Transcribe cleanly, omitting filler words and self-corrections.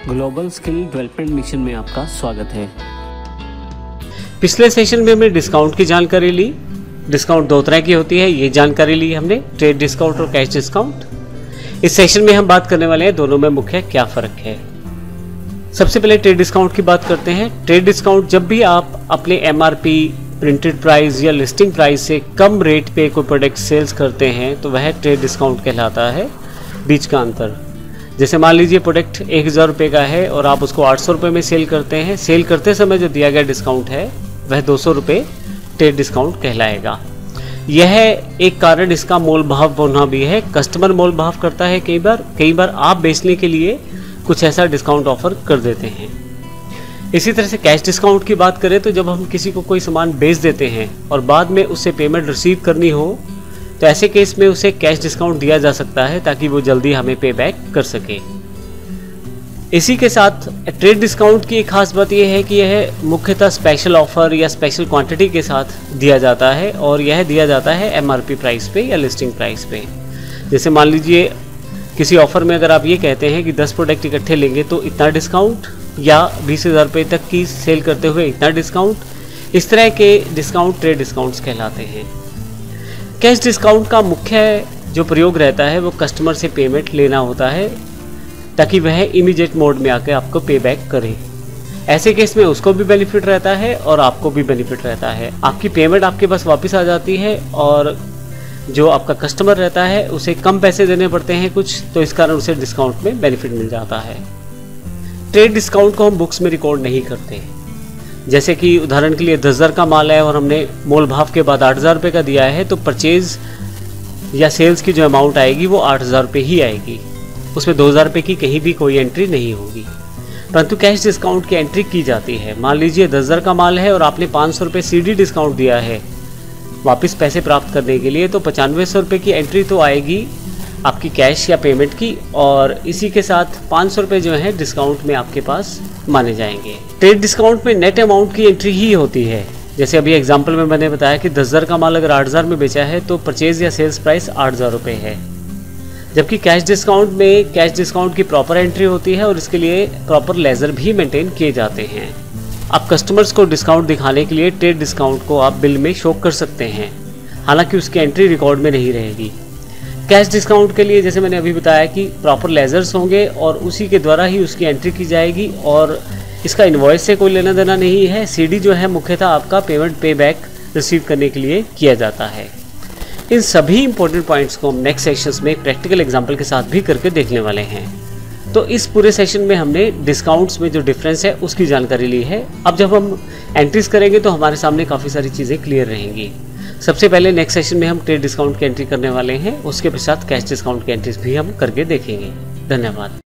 Global skill development mission में आपका स्वागत है। पिछले सेशन में हमने डिस्काउंट की जानकारी ली। डिस्काउंट दो तरह की होती है, ये जानकारी ली हमने, ट्रेड डिस्काउंट और कैश डिस्काउंट। इस सेशन में हम बात करने वाले हैं दोनों में मुख्य क्या फ़र्क है। सबसे पहले ट्रेड डिस्काउंट की बात करते हैं। ट्रेड डिस्काउंट जब भी आप अपने MRP प्रिंटेड प्राइस या लिस्टिंग प्राइस से कम रेट पे कोई प्रोडक्ट सेल्स करते हैं तो वह ट्रेड डिस्काउंट कहलाता है। बीच का अंतर, जैसे मान लीजिए प्रोडक्ट 1000 रुपये का है और आप उसको 800 रुपये में सेल करते हैं। सेल करते समय जो दिया गया डिस्काउंट है वह 200 रुपये ट्रेड डिस्काउंट कहलाएगा। यह एक कारण इसका मोल भाव होना भी है। कस्टमर मोल भाव करता है कई बार आप बेचने के लिए कुछ ऐसा डिस्काउंट ऑफर कर देते हैं। इसी तरह से कैश डिस्काउंट की बात करें तो जब हम किसी को कोई सामान बेच देते हैं और बाद में उससे पेमेंट रिसीव करनी हो तो ऐसे केस में उसे कैश डिस्काउंट दिया जा सकता है ताकि वो जल्दी हमें पे बैक कर सके। इसी के साथ ट्रेड डिस्काउंट की एक खास बात यह है कि यह मुख्यतः स्पेशल ऑफर या स्पेशल क्वांटिटी के साथ दिया जाता है और यह दिया जाता है MRP प्राइस पे या लिस्टिंग प्राइस पे। जैसे मान लीजिए किसी ऑफर में अगर आप ये कहते हैं कि 10 प्रोडक्ट इकट्ठे लेंगे तो इतना डिस्काउंट, या 20,000 रुपये तक की सेल करते हुए इतना डिस्काउंट, इस तरह के डिस्काउंट ट्रेड डिस्काउंट्स कहलाते हैं। कैश डिस्काउंट का मुख्य जो प्रयोग रहता है वो कस्टमर से पेमेंट लेना होता है ताकि वह इमीडिएट मोड में आकर आपको पे बैक करे। ऐसे केस में उसको भी बेनिफिट रहता है और आपको भी बेनिफिट रहता है। आपकी पेमेंट आपके पास वापस आ जाती है और जो आपका कस्टमर रहता है उसे कम पैसे देने पड़ते हैं कुछ, तो इस कारण उसे डिस्काउंट में बेनिफिट मिल जाता है। ट्रेड डिस्काउंट को हम बुक्स में रिकॉर्ड नहीं करते। जैसे कि उदाहरण के लिए 10,000 का माल है और हमने मोल भाव के बाद 8,000 रुपये का दिया है तो परचेज या सेल्स की जो अमाउंट आएगी वो 8,000 रुपये ही आएगी। उसमें 2,000 रुपये की कहीं भी कोई एंट्री नहीं होगी। परंतु कैश डिस्काउंट की एंट्री की जाती है। मान लीजिए 10,000 का माल है और आपने 500 रुपये CD डिस्काउंट दिया है वापस पैसे प्राप्त करने के लिए, तो 9500 रुपये की एंट्री तो आएगी आपकी कैश या पेमेंट की, और इसी के साथ 500 रुपये जो है डिस्काउंट में आपके पास माने जाएंगे। ट्रेड डिस्काउंट में नेट अमाउंट की एंट्री ही होती है। जैसे अभी एग्जांपल में मैंने बताया कि 10,000 का माल अगर 8,000 में बेचा है तो परचेज या सेल्स प्राइस 8,000 रुपये है। जबकि कैश डिस्काउंट में कैश डिस्काउंट की प्रॉपर एंट्री होती है और इसके लिए प्रॉपर लेजर भी मेंटेन किए जाते हैं। आप कस्टमर्स को डिस्काउंट दिखाने के लिए ट्रेड डिस्काउंट को आप बिल में शो कर सकते हैं, हालांकि उसकी एंट्री रिकॉर्ड में नहीं रहेगी। कैश डिस्काउंट के लिए जैसे मैंने अभी बताया कि प्रॉपर लेजर्स होंगे और उसी के द्वारा ही उसकी एंट्री की जाएगी और इसका इनवॉइस से कोई लेना देना नहीं है। CD जो है मुख्यतः आपका पेमेंट पे बैक रिसीव करने के लिए किया जाता है। इन सभी इंपॉर्टेंट पॉइंट्स को हम नेक्स्ट सेशंस में प्रैक्टिकल एग्जांपल के साथ भी करके देखने वाले हैं। तो इस पूरे सेशन में हमने डिस्काउंट्स में जो डिफरेंस है उसकी जानकारी ली है। अब जब हम एंट्रीज करेंगे तो हमारे सामने काफ़ी सारी चीज़ें क्लियर रहेंगी। सबसे पहले नेक्स्ट सेशन में हम ट्रेड डिस्काउंट की एंट्री करने वाले हैं, उसके पश्चात कैश डिस्काउंट की एंट्रीज भी हम करके देखेंगे। धन्यवाद।